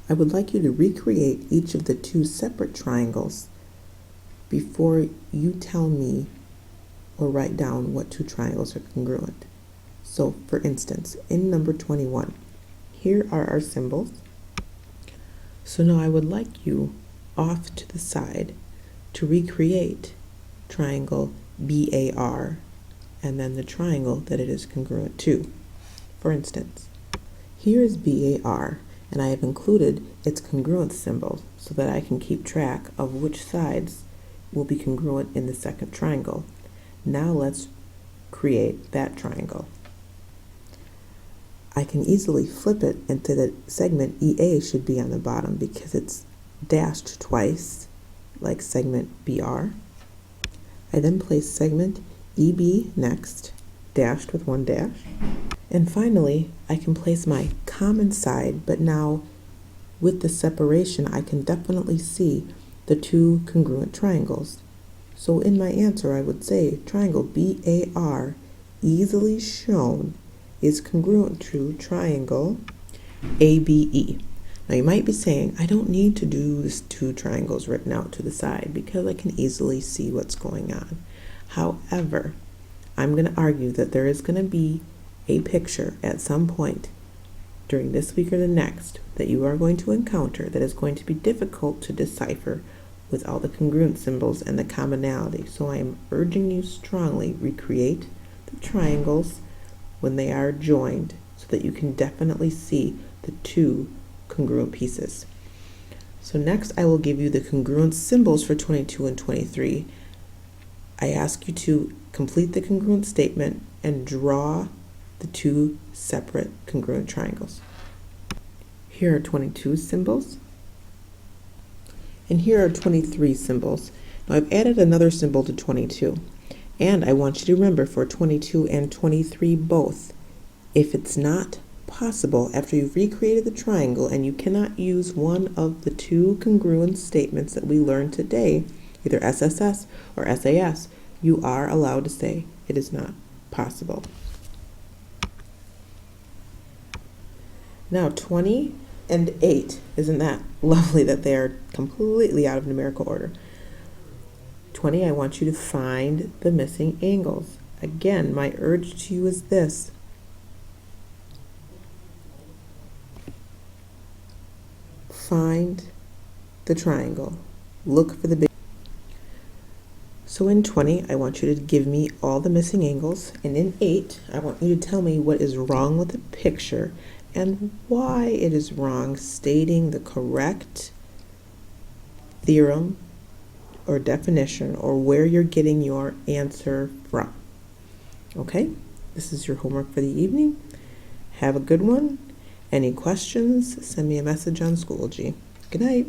I would like you to recreate each of the two separate triangles before you tell me or write down what two triangles are congruent. So, for instance, in number 21, here are our symbols. So now I would like you off to the side to recreate triangle BAR and then the triangle that it is congruent to. For instance, here is BAR, and I have included its congruent symbol so that I can keep track of which sides will be congruent in the second triangle. Now let's create that triangle. I can easily flip it into the segment EA should be on the bottom because it's dashed twice, like segment BR. I then place segment EB next, dashed with one dash. And finally, I can place my common side, but now with the separation, I can definitely see the two congruent triangles. So in my answer, I would say triangle BAR, easily shown, is congruent to triangle ABE. Now you might be saying, I don't need to do this two triangles written out to the side because I can easily see what's going on. However, I'm going to argue that there is going to be a picture at some point during this week or the next that you are going to encounter that is going to be difficult to decipher with all the congruent symbols and the commonality. So I am urging you strongly, recreate the triangles when they are joined so that you can definitely see the two congruent pieces. So next I will give you the congruent symbols for 22 and 23. I ask you to complete the congruent statement and draw the two separate congruent triangles. Here are 22 symbols, and here are 23 symbols. Now I've added another symbol to 22, and I want you to remember for 22 and 23 both, if it's not possible after you've recreated the triangle and you cannot use one of the two congruent statements that we learned today, either SSS or SAS, you are allowed to say it is not possible. Now 20 and 8, isn't that lovely that they are completely out of numerical order? 20, I want you to find the missing angles. Again, my urge to you is this. Find the triangle. Look for the big. So in 20, I want you to give me all the missing angles, and in 8, I want you to tell me what is wrong with the picture and why it is wrong, stating the correct theorem or definition or where you're getting your answer from. Okay, this is your homework for the evening. Have a good one. Any questions, send me a message on Schoology. Good night.